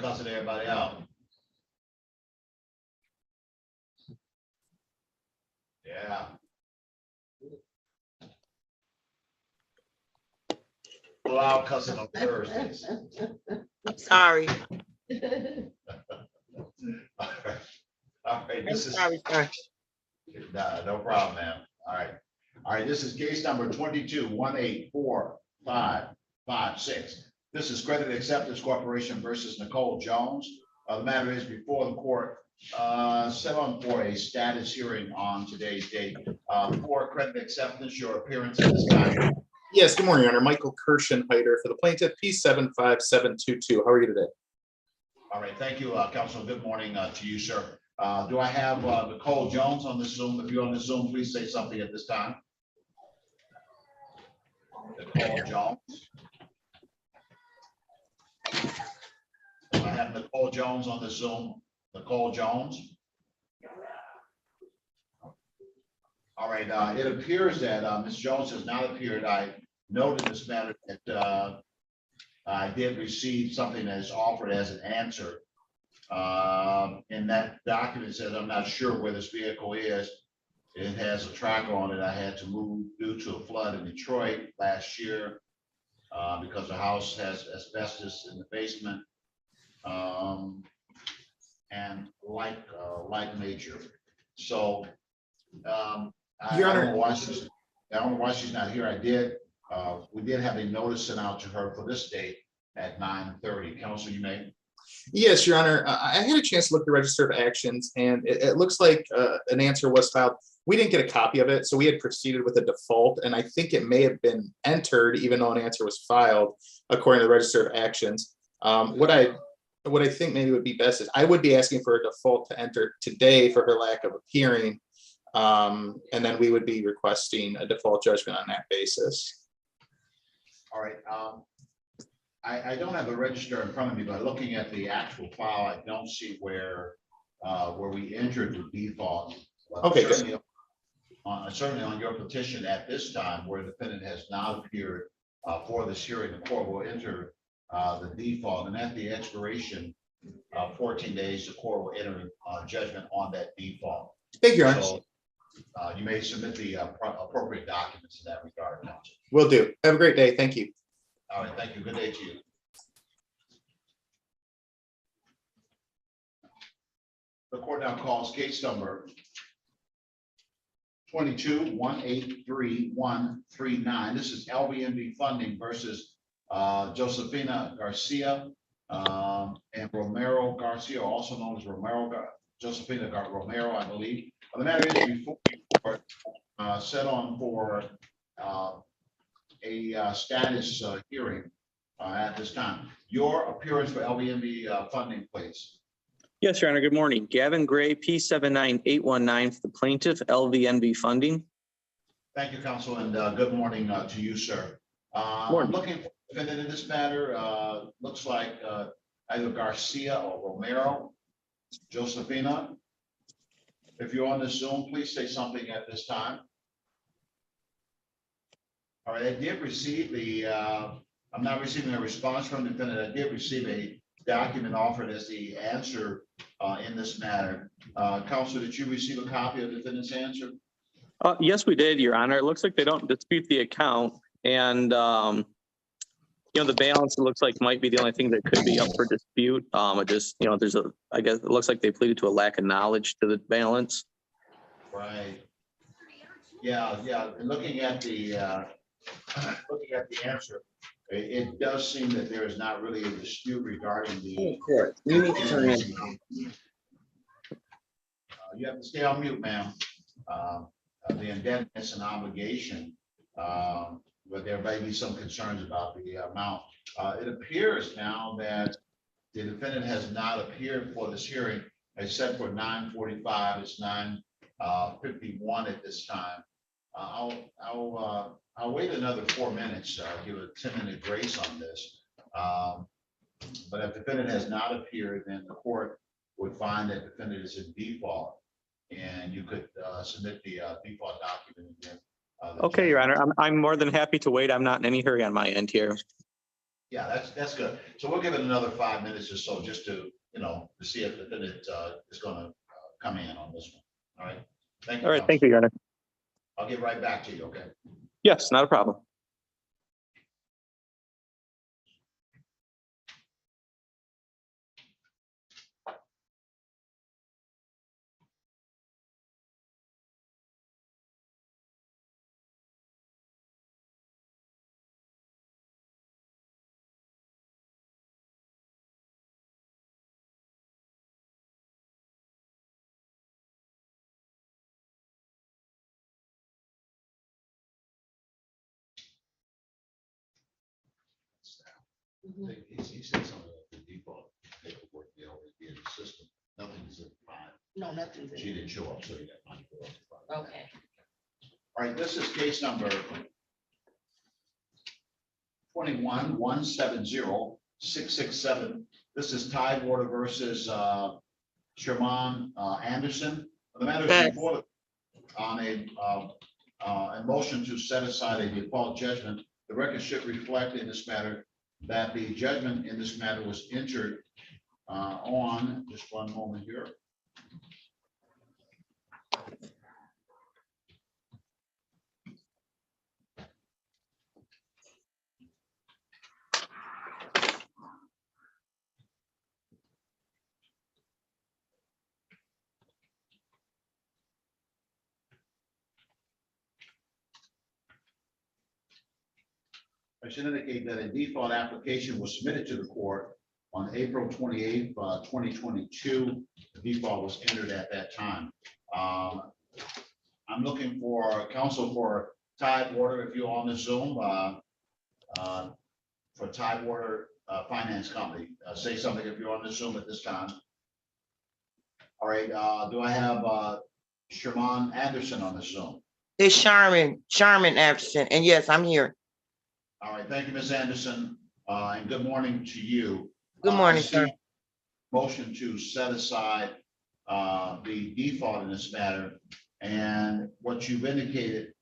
cussing everybody out. Yeah. Loud cussing on Thursdays. Sorry. All right. All right. This is Sorry. no problem, ma'am. All right. All right. This is case number 22-184-556. This is Credit Acceptance Corporation versus Nicole Jones. The matter is before the court, set on for a status hearing on today's date. For Credit Acceptance, your appearance at this time. Yes, good morning, Your Honor. Michael Kirshenheiter for the plaintiff, P75722. How are you today? All right, thank you, Counsel. Good morning to you, sir. Do I have Nicole Jones on this Zoom? If you're on the Zoom, please say something at this time. Nicole Jones. I have Nicole Jones on the Zoom. Nicole Jones. All right, it appears that Ms. Jones has not appeared. I noted this matter that I did receive something that is offered as an answer. And that document says, I'm not sure where this vehicle is. It has a tracker on it. I had to move due to a flood in Detroit last year because the house has asbestos in the basement and like major. So I don't know why she's not here. We did have a notice sent out to her for this date at 9:30. Counsel, you may. Yes, Your Honor. I had a chance to look at the Register of Actions, and it looks like an answer was filed. We didn't get a copy of it, so we had proceeded with a default, and I think it may have been entered, even though an answer was filed, according to the Register of Actions. What I think maybe would be best is I would be asking for a default to enter today for her lack of appearing, and then we would be requesting a default judgment on that basis. All right. I don't have the register in front of me, but looking at the actual file, I don't see where we entered the default. Okay. Certainly on your petition at this time, where the defendant has not appeared for this hearing, the court will enter the default, and at the expiration of 14 days, the court will enter judgment on that default. Thank you, Your Honor. So you may submit the appropriate documents in that regard, counsel. Will do. Have a great day. Thank you. All right, thank you. Good day to you. The court now calls case number 22-183-139. This is LVNB Funding versus Josefina Garcia and Romero Garcia, also known as Josefina Romero, I believe. The matter is before the court, set on for a status hearing at this time. Your appearance for LVNB Funding, please. Yes, Your Honor. Good morning. Gavin Gray, P79819 for the plaintiff, LVNB Funding. Thank you, counsel, and good morning to you, sir. Morning. I'm looking for a defendant in this matter. Looks like either Garcia or Romero. Josefina, if you're on the Zoom, please say something at this time. All right, I did receive I'm not receiving a response from the defendant. I did receive a document offered as the answer in this matter. Counsel, did you receive a copy of the defendant's answer? Yes, we did, Your Honor. It looks like they don't dispute the account, and the balance, it looks like, might be the only thing that could be up for dispute. It just, I guess it looks like they pleaded to a lack of knowledge to the balance. Right. Yeah. And looking at the answer, it does seem that there is not really a dispute regarding the. You have to stay on mute, ma'am. The indebtedness and obligation, but there may be some concerns about the amount. It appears now that the defendant has not appeared for this hearing. It's set for 9:45. It's 9:51 at this time. I'll wait another 4 minutes. Give a 10-minute grace on this. But if the defendant has not appeared, then the court would find that the defendant is in default, and you could submit the default document again. Okay, Your Honor. I'm more than happy to wait. I'm not in any hurry on my end here. Yeah, that's good. So we'll give it another 5 minutes or so just to, to see if it is gonna come in on this one. All right. Thank you. All right, thank Council. you, Your Honor. I'll get right back to you, okay? Yes, not a problem. He said some of the default paperwork, be in the system. Nothing's in fine. No, nothing's in She it. didn't show up, so you got money for it. Okay. All right, this is case number 21-170-667. This is Tidewater versus Sherman Anderson. The matter is Yes. before on a motion to set aside a default judgment. The record should reflect in this matter that the judgment in this matter was entered on, just one moment here. I should indicate that a default application was submitted to the court on April 28th, 2022. The default was entered at that time. I'm looking for counsel for Tidewater, if you're on the Zoom, for Tidewater Finance Company. Say something if you're on the Zoom at this time. All right, do I have Sherman Anderson on the Zoom? It's Sharman Anderson, and yes, I'm here. All right, thank you, Ms. Anderson, and good morning to you. Good morning, I sir. see motion to set aside the default in this matter, and what you've indicated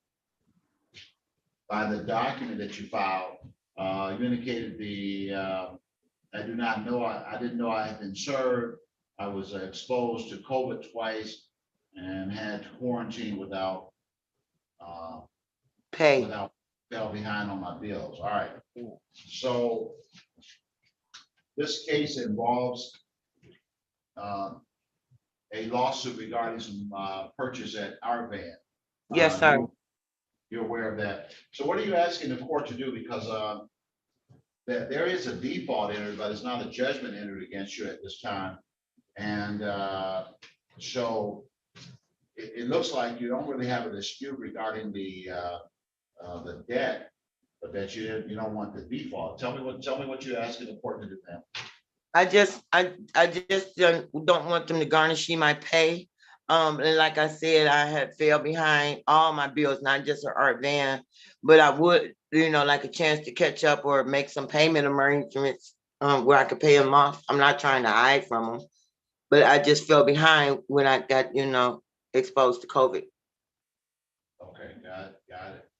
by the document that you filed, you indicated I do not know, I didn't know I had been served. I was exposed to COVID twice and had to quarantine without Pay. fell behind on my bills. All right. So this case involves a lawsuit regarding some purchase at our van. Yes, sir. You're aware of that. So what are you asking the court to do? Because that there is a default entered, but it's not a judgment entered against you at this time. And so it looks like you don't really have a dispute regarding the debt, but that you don't want the default. Tell me what you're asking the court to do now. I just don't want them to garnish my pay. And like I said, I had fell behind all my bills, not just our art van, but I would, like a chance to catch up or make some payment arrangements where I could pay them off. I'm not trying to hide from them, but I just fell behind when I got, exposed to COVID. Okay, got it.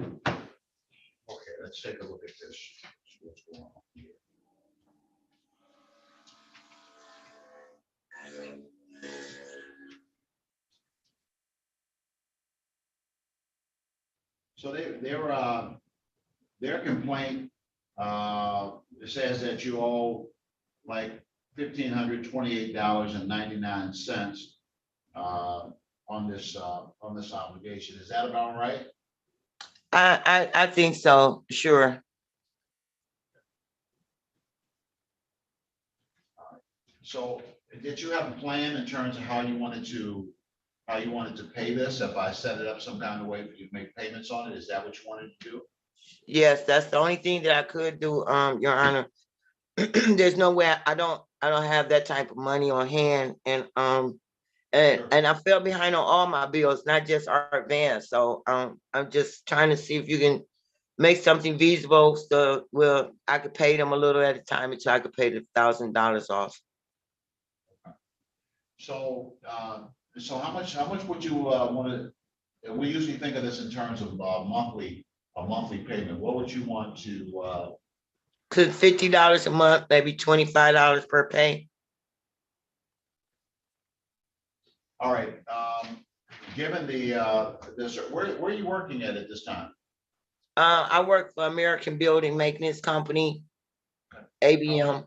Okay, let's take a look at this. See what's going on here. So their complaint says that you owe like $1,528.99 on this obligation. Is that about right? I think so, sure. So did you have a plan in terms of how you wanted to pay this? If I set it up some kind of way for you to make payments on it, is that what you wanted to do? Yes, that's the only thing that I could do, Your Honor. There's no way I don't have that type of money on hand, and I fell behind on all my bills, not just our advance. So I'm just trying to see if you can make something feasible so I could pay them a little at a time until I could pay the $1,000 off. So so how much would you want to? We usually think of this in terms of a monthly payment. What would you want to Could $50 a month, maybe $25 per pay? All right, given this, where are you working at this time? I work for American Building Maintenance Company, ABM,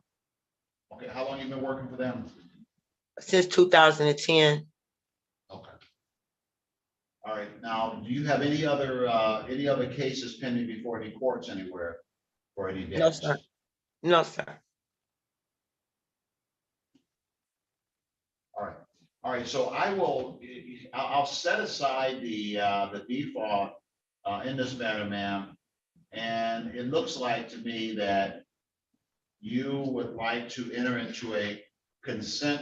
Okay, how long you been working for them? since 2010. Okay. All right, now, do you have any other cases pending before any courts anywhere for any No, debts? sir. No, sir. All right, so I'll set aside the default in this matter, ma'am. And it looks like to me that you would like to enter into a consent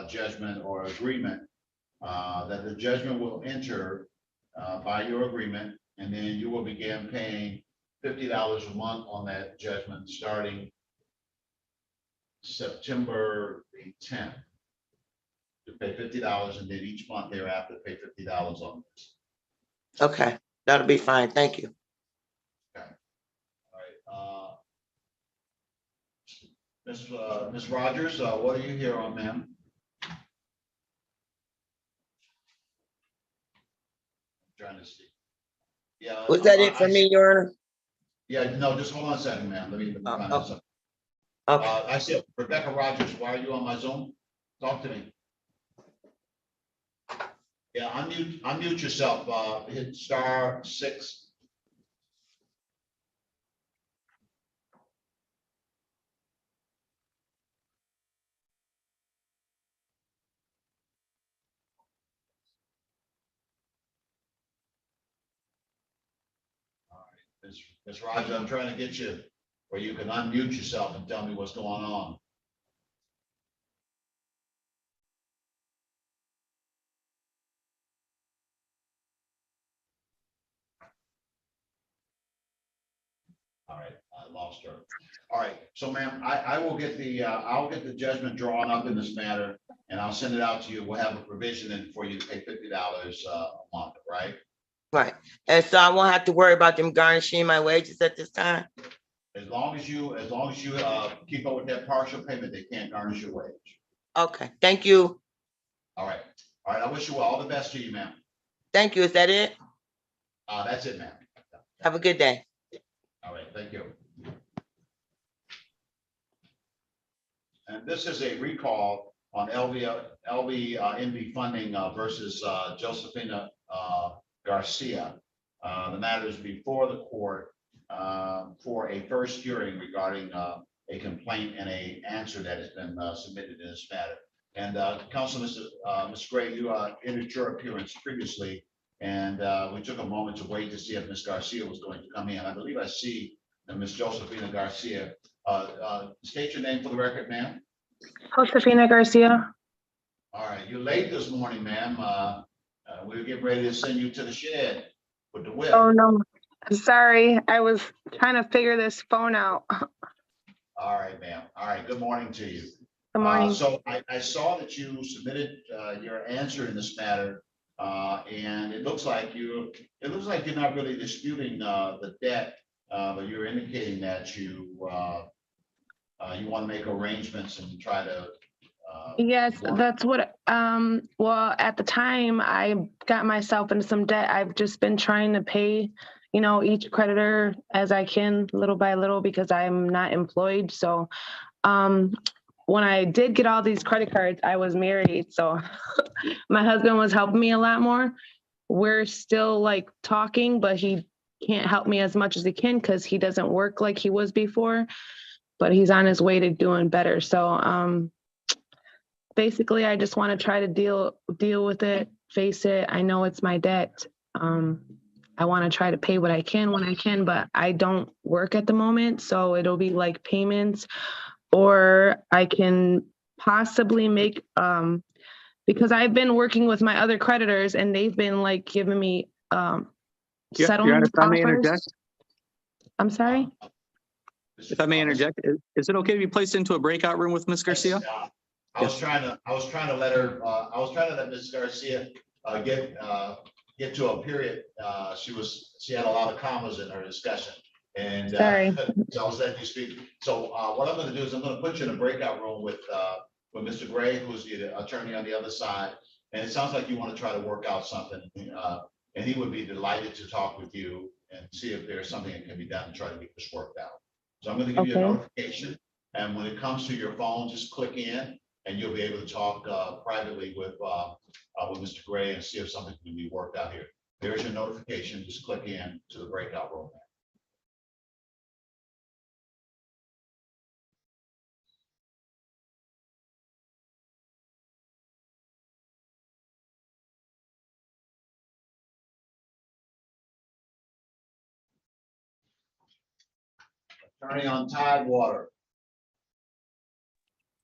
judgment or agreement that the judgment will enter by your agreement, and then you will begin paying $50 a month on that judgment starting September the 10th. To pay $50, and then each month thereafter pay $50 on this. Okay, that'll be fine. Thank you. All right. Ms. Rogers, what are you here on, ma'am? Trying to see. Yeah. Was that it for me, Your Honor? Yeah, no, just hold on a second, ma'am. Let me find okay. this up. Okay. I see Rebecca Rogers. Why are you on my Zoom? Talk to me. Yeah, unmute yourself. Hit *6. Ms. Rogers, I'm trying to get you where you can unmute yourself and tell me what's going on. All right, I lost her. All right, so ma'am, I will get I'll get the judgment drawn up in this matter, and I'll send it out to you. We'll have a provision in for you to pay $50 a month, right? Right. And so I won't have to worry about them garnishing my wages at this time. As long as you keep up with that partial payment, they can't garnish your wage. Okay, thank you. All right, I wish you all the best to you, ma'am. Thank you. Is that it? That's it, ma'am. Have a good day. All right, thank you. And this is a recall on LVNB funding versus Josephina Garcia. The matter is before the court for a first hearing regarding a complaint and an answer that has been submitted in this matter. And Council, Ms. Gray, you entered your appearance previously, and we took a moment to wait to see if Ms. Garcia was going to come in. I believe I see Ms. Josephina Garcia. State your name for the record, ma'am. Josefina Garcia. All right, you're late this morning, ma'am. We were getting ready to send you to the shed with the whip. Oh no, sorry. I was trying to figure this phone out. All right, ma'am. All right, good morning to you. Good morning. So I saw that you submitted your answer in this matter, and it looks like you're not really disputing the debt, but you're indicating that you want to make arrangements and try to. Yes, that's what, well, at the time I got myself into some debt. I've just been trying to pay, each creditor as I can, little by little, because I'm not employed. So, when I did get all these credit cards, I was married. So my husband was helping me a lot more. We're still like talking, but he can't help me as much as he can because he doesn't work like he was before, but he's on his way to doing better. So, basically, I just want to try to deal with it, face it. I know it's my debt. I want to try to pay what I can when I can, but I don't work at the moment. So it'll be like payments, or I can possibly make, because I've been working with my other creditors and they've been like giving me settlement offers. I'm sorry? If I may interject, is it okay to be placed into a breakout room with Ms. Garcia? I was trying to let her. I was trying to let Ms. Garcia get to a period. She had a lot of commas in her discussion. And Sorry. so I was letting you speak. So what I'm going to do is I'm going to put you in a breakout room with Mr. Gray, who's the attorney on the other side. And it sounds like you want to try to work out something. And he would be delighted to talk with you and see if there's something that can be done to try to get this worked out. So I'm going to give you a Okay. notification. And when it comes to your phone, just click in and you'll be able to talk privately with Mr. Gray and see if something can be worked out here. There's your notification. Just click in to the breakout room. Attorney on Tidewater,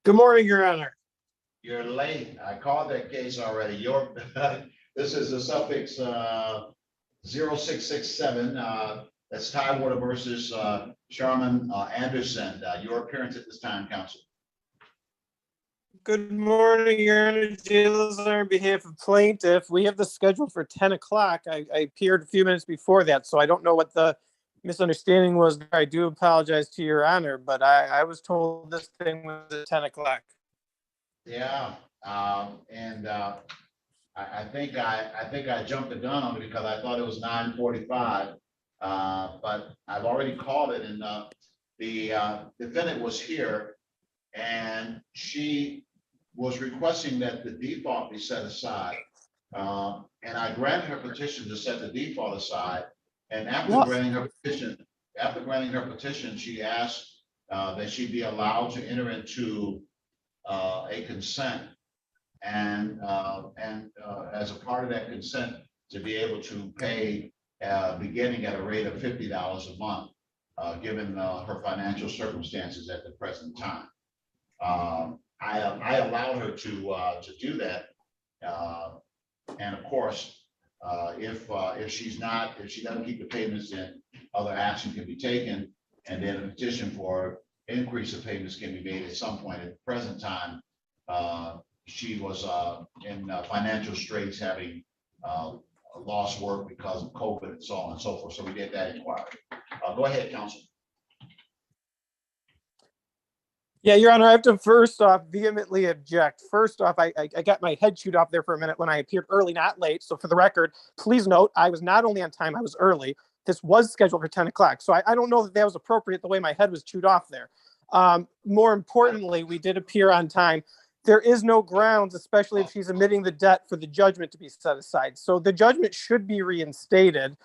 Good morning, Your Honor. you're late. I called that case already. This is the suffix 0667. That's Tidewater versus Sharman Anderson. Your appearance at this time, counsel. Good morning, Your Honor. Jay Lazar on behalf of plaintiff. We have the schedule for 10 o'clock. I appeared a few minutes before that, so I don't know what the misunderstanding was. I do apologize to Your Honor, but I was told this thing was at 10 o'clock. Yeah, and I think I jumped the gun on it because I thought it was 9:45. But I've already called it, and the defendant was here, and she was requesting that the default be set aside. And I granted her petition to set the default aside. And after What? granting her petition, she asked that she be allowed to enter into a consent, and as a part of that consent, to be able to pay beginning at a rate of $50 a month, given her financial circumstances at the present time. I allowed her to do that, and of course, if she doesn't keep the payments in, other action can be taken, and then a petition for increase of payments can be made at some point. At the present time, she was in financial straits, having lost work because of COVID and so on and so forth. So we did that inquiry. Go ahead, counsel. Yeah, Your Honor, I have to first off vehemently object. First off, I got my head chewed off there for a minute when I appeared early, not late. So for the record, please note, I was not only on time, I was early. This was scheduled for 10 o'clock. So I don't know that that was appropriate the way my head was chewed off there. More importantly, we did appear on time. There is no grounds, especially if she's admitting the debt, for the judgment to be set aside. So the judgment should be reinstated.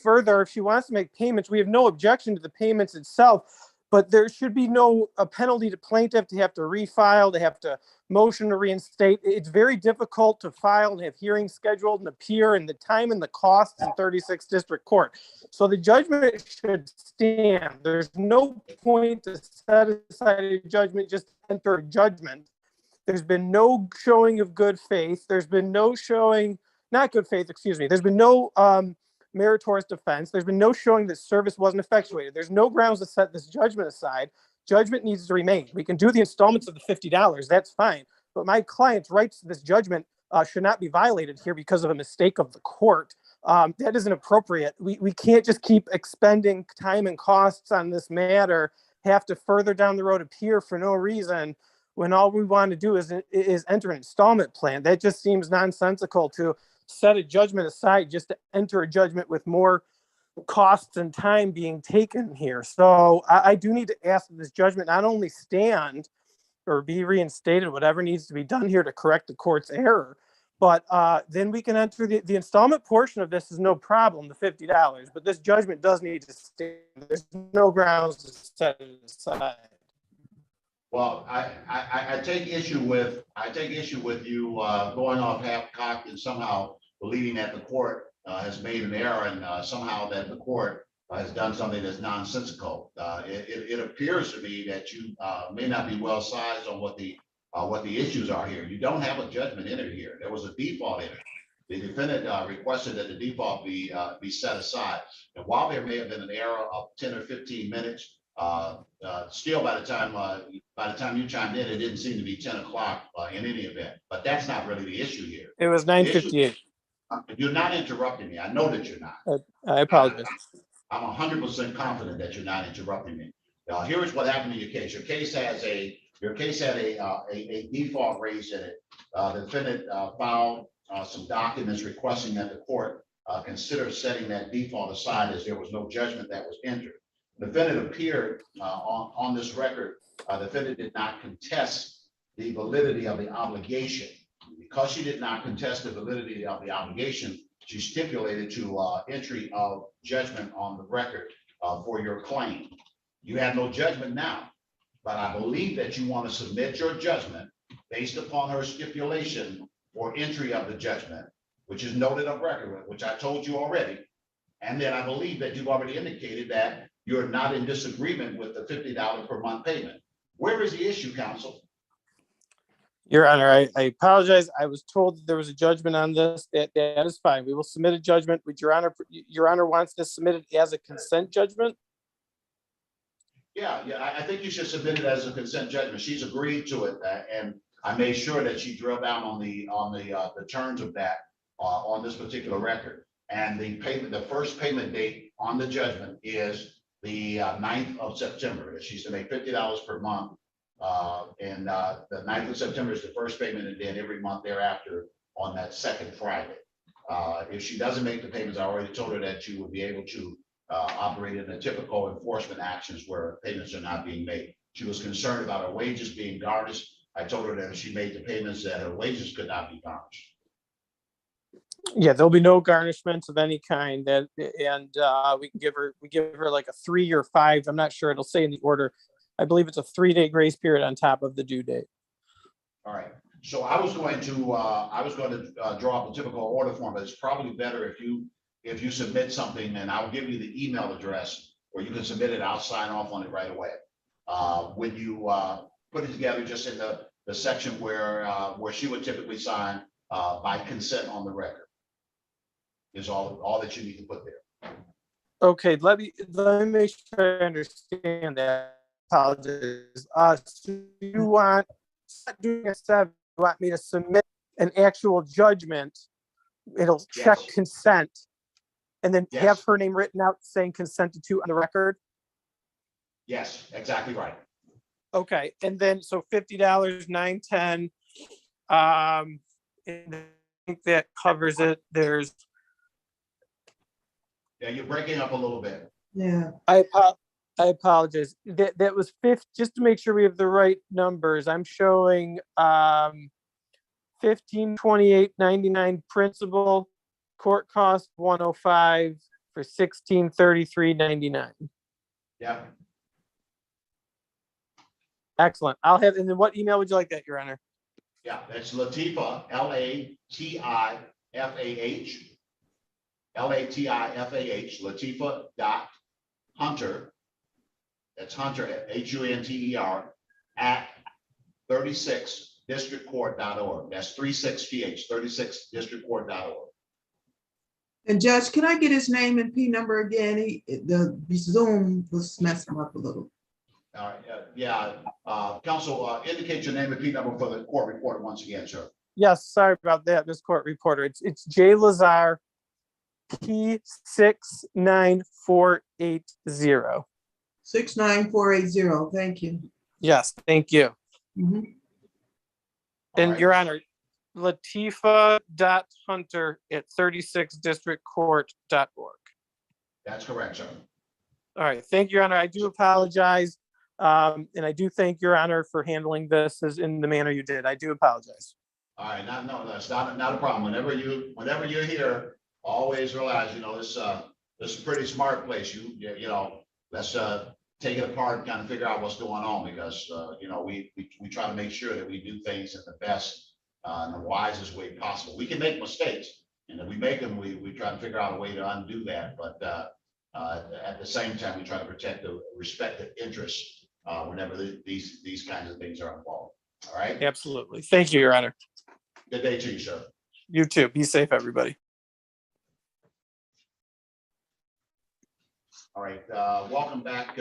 Further, if she wants to make payments, we have no objection to the payments itself, but there should be no penalty to plaintiff to have to refile, to have to motion to reinstate. It's very difficult to file and have hearings scheduled and appear, and the time and the costs in 36 District Court. So the judgment should stand. There's no point to set aside a judgment, just enter a judgment. There's been no showing of good faith. There's been no showing, not good faith, excuse me. There's been no meritorious defense. There's been no showing that service wasn't effectuated. There's no grounds to set this judgment aside. Judgment needs to remain. We can do the installments of the $50. That's fine. But my client's rights to this judgment should not be violated here because of a mistake of the court. That isn't appropriate. We can't just keep expending time and costs on this matter, have to further down the road appear for no reason, when all we want to do is enter an installment plan. That just seems nonsensical to set a judgment aside just to enter a judgment with more costs and time being taken here. So I do need to ask that this judgment not only stand or be reinstated, whatever needs to be done here to correct the court's error, but then we can enter the installment portion of this is no problem, the $50, but this judgment does need to stand. There's no grounds to set it aside. Well, I take issue with you going off half-cocked and somehow believing that the court has made an error, and somehow that the court has done something that's nonsensical. It appears to me that you may not be well sized on what the issues are here. You don't have a judgment entered here. There was a default entered. The defendant requested that the default be set aside. And while there may have been an error of 10 or 15 minutes, still by the time you chimed in, it didn't seem to be 10 o'clock in any event. But that's not really the issue here. It was 9:58. You're not interrupting me. I know that you're not. I apologize. I'm 100% confident that you're not interrupting me. Here is what happened in your case. Your case had a default raised in it. The defendant filed some documents requesting that the court consider setting that default aside as there was no judgment that was entered. The defendant appeared on this record. The defendant did not contest the validity of the obligation. Because she did not contest the validity of the obligation, she stipulated to entry of judgment on the record for your claim. You have no judgment now, but I believe that you want to submit your judgment based upon her stipulation for entry of the judgment, which is noted of record, which I told you already. And then I believe that you've already indicated that you're not in disagreement with the $50 per month payment. Where is the issue, counsel? Your Honor, I apologize. I was told that there was a judgment on this. That is fine. We will submit a judgment. Would Your Honor wants to submit it as a consent judgment? Yeah, I think you should submit it as a consent judgment. She's agreed to it, and I made sure that she drilled down on the terms of that on this particular record. And the payment, the first payment date on the judgment is the 9th of September. She's to make $50 per month. And the 9th of September is the first payment, and then every month thereafter on that second Friday. If she doesn't make the payments, I already told her that you would be able to operate in the typical enforcement actions where payments are not being made. She was concerned about her wages being garnished. I told her that if she made the payments, that her wages could not be garnished. Yeah, there'll be no garnishments of any kind. And we give her like a 3 or 5. I'm not sure. It'll say in the order. I believe it's a 3-day grace period on top of the due date. All right. So I was going to draw up a typical order form, but it's probably better if you submit something, and I'll give you the email address where you can submit it. I'll sign off on it right away. When you put it together, just in the section where she would typically sign by consent on the record is all that you need to put there. Okay, let me make sure I understand that. Apologies. So you want, doing a 7, you want me to submit an actual judgment? It'll check Yes. consent, and then Yes. have her name written out saying consented to on the record. Yes, exactly right. Okay, and then so $50, $9.10. And I think that covers it. There's. Yeah, you're breaking up a little bit. Yeah, I apologize. That was 5th, just to make sure we have the right numbers. I'm showing $1528.99 principal, court cost $105 for $1633.99. Yeah. Excellent. I'll have, and then what email would you like that, Your Honor? Yeah, that's Latifah, Latifah, Latifah, Latifah.Hunter. That's Hunter, Hunter, at 36districtcourt.org. That's 36th, 36districtcourt.org. and Judge, can I get his name and P number again? The Zoom was messing up a little. All right, counsel, indicate your name and P number for the court reporter once again, sir. Yes, sorry about that, Ms. Court Reporter. It's J. Lazar, P69480. 69480, thank you. Yes, thank you. Mhm. All And right. Your Honor, Latifah.Hunter at 36districtcourt.org. That's correct, sir. All right, thank you, Your Honor. I do apologize. And I do thank Your Honor for handling this as in the manner you did. I do apologize. All right, that's not a problem. Whenever you're here, always realize, this is a pretty smart place. Let's take it apart and kind of figure out what's going on, because we try to make sure that we do things in the best and the wisest way possible. We can make mistakes, and if we make them, we try to figure out a way to undo that. But at the same time, we try to protect the respective interests whenever these kinds of things are involved. All right. Absolutely. Thank you, Your Honor. Good day to you, sir. You too. Be safe, everybody. All right, welcome back,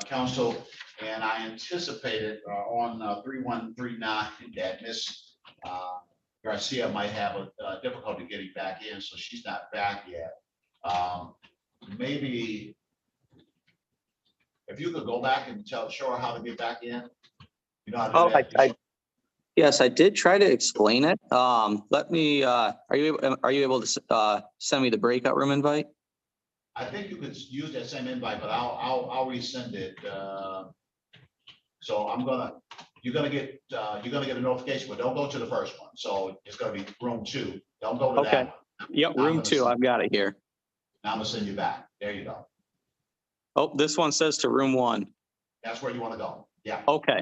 counsel. And I anticipated on 3139 that Ms. Garcia might have a difficulty getting back in, so she's not back yet. maybe if you could go back and show her how to get back in. You know how to do Oh, that? yes, I did try to explain it. Let me, are you able to, send me the breakout room invite? I think you could use that same invite, but I'll resend it. So you're gonna get a notification, but don't go to the first one. So it's gonna be room 2. Don't go to Okay. that one. Yep, room 2, I've got it here. Now I'm gonna send you back. There you go. Oh, this one says to room 1. That's where you wanna go. Yeah. Okay.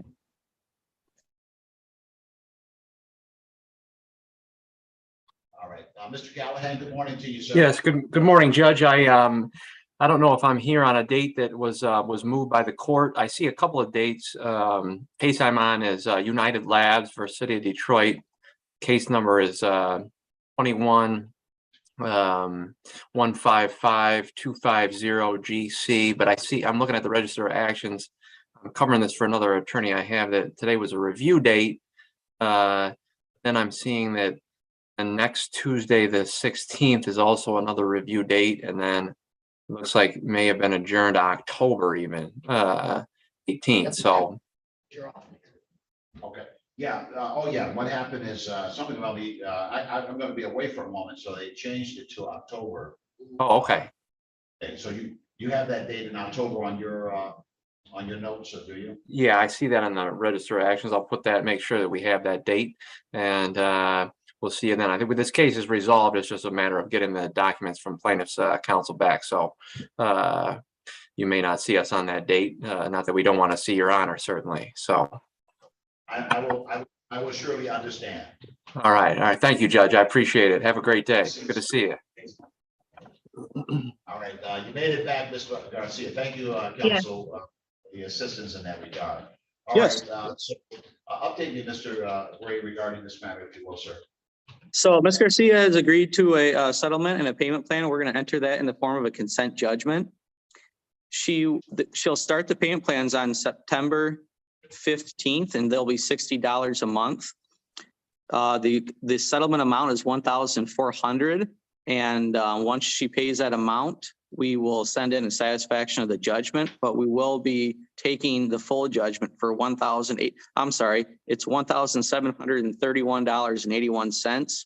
All right. Mr. Callahan, good morning to you, sir. Yes, good morning, Judge. I don't know if I'm here on a date that was moved by the court. I see a couple of dates. Case I'm on is United Labs versus City of Detroit. Case number is 21 155 250 GC. But I'm looking at the Register of Actions. I'm covering this for another attorney I have, that today was a review date. Then I'm seeing that and next Tuesday, the 16th, is also another review date, and then it looks like it may have been adjourned to October even, 18th. So Okay. Yeah. Oh, yeah. What happened is something about the. I'm going to be away for a moment, so they changed it to October. oh, okay. Okay. So you have that date in October on your notes, or do you? Yeah, I see that on the Register of Actions. I'll put that, make sure that we have that date, and we'll see you then. I think with this case is resolved, it's just a matter of getting the documents from plaintiff's counsel back. So you may not see us on that date. Not that we don't want to see Your Honor, certainly. So I will surely understand. all right. Thank you, Judge. I appreciate it. Have a great day. Good to see you. All right. You made it back, Mr. Garcia. Thank you, counsel, for the assistance in that regard. All Yes. right. So update me, Mr. Gray, regarding this matter, if you will, sir. So Ms. Garcia has agreed to a settlement and a payment plan. We're going to enter that in the form of a consent judgment. She'll start the payment plans on September 15th, and they'll be $60 a month. The settlement amount is $1,400, and once she pays that amount, we will send in a satisfaction of the judgment, but we will be taking the full judgment for it's $1,731.81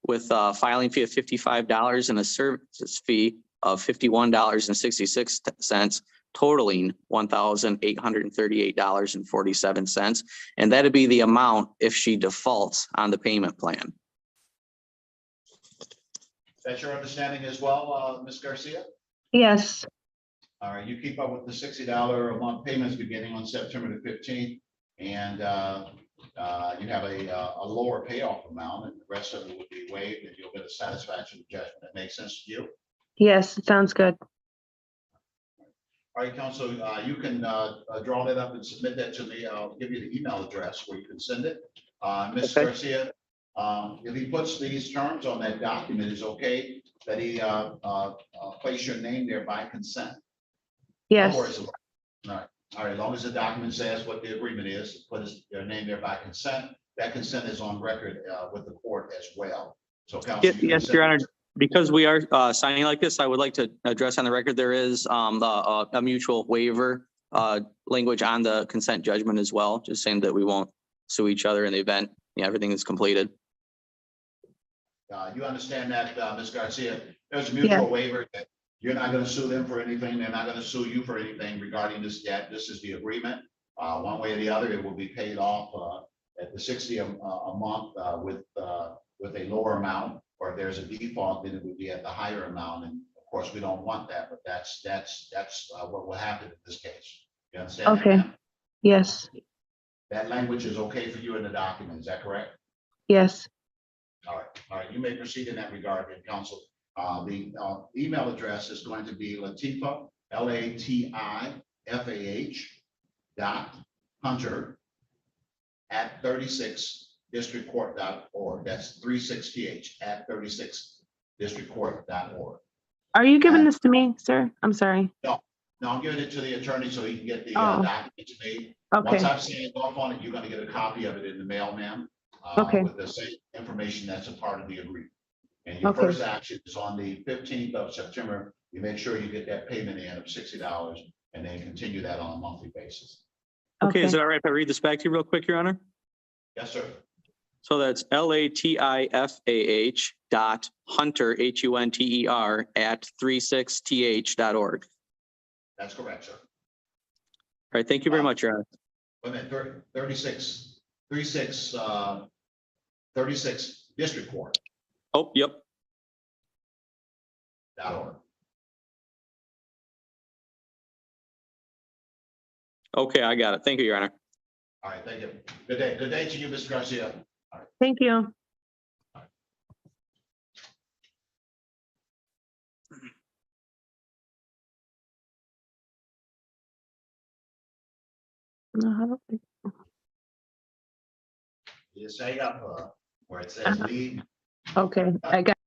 with a filing fee of $55 and a services fee of $51.66, totaling $1,838.47. And that'd be the amount if she defaults on the payment plan. That's your understanding as well, Ms. Garcia? Yes, All right, you keep up with the $60 a month payments beginning on September the 15th, and you have a lower payoff amount, and the rest of it would be waived, and you'll get a satisfaction judgment. That makes sense to you? yes, it sounds good. All right, counsel, you can draw that up and submit that to me. I'll give you the email address where you can send it. Ms. Okay. Garcia, if he puts these terms on that document, is okay that he place your name there by consent? Yes, No worries. All right, as long as the document says what the agreement is, put your name there by consent. That consent is on record with the court as well. So counsel. Yes, Your Honor. Because we are signing like this, I would like to address on the record, there is a mutual waiver language on the consent judgment as well, just saying that we won't sue each other in the event everything is completed. You understand that, Ms. Garcia? There's a mutual waiver that you're not going to sue them for anything. They're not going to sue you for anything regarding this debt. This is the agreement. One way or the other, it will be paid off at the $60 a month with a lower amount. Or if there's a default, then it would be at the higher amount. And of course, we don't want that, but that's what will happen in this case. You understand? okay, yes, That language is okay for you in the document. Is that correct? yes, All right. You may proceed in that regard, then, counsel. The email address is going to be Latifah, LATIFA.Hunter@36districtcourt.org. That's 36th at 36districtcourt.org. Are you giving this to me, sir? I'm sorry. No, I'm giving it to the attorney so he can get the documents made. Okay, Once I've signed off on it, you're going to get a copy of it in the mail, ma'am. Okay. With the same information that's a part of the agreement. And your Okay. first action is on the 15th of September you make sure you get that payment in of $60 and then continue that on a monthly basis. Okay, is it all right if I read this back to you real quick, Your Honor? Yes, sir. So that's LATIFAH.Hunter, HUNTER @36th.org. That's correct, sir. All right, thank you very much, Your Honor. Wait a minute, 36 District Court. Oh, yep. .org. Okay, I got it. Thank you, Your Honor. All right, thank you. Good day. Good day to you, Mr. Garcia. Thank you. No, I don't think- You just hang up where it says leave. Okay, I got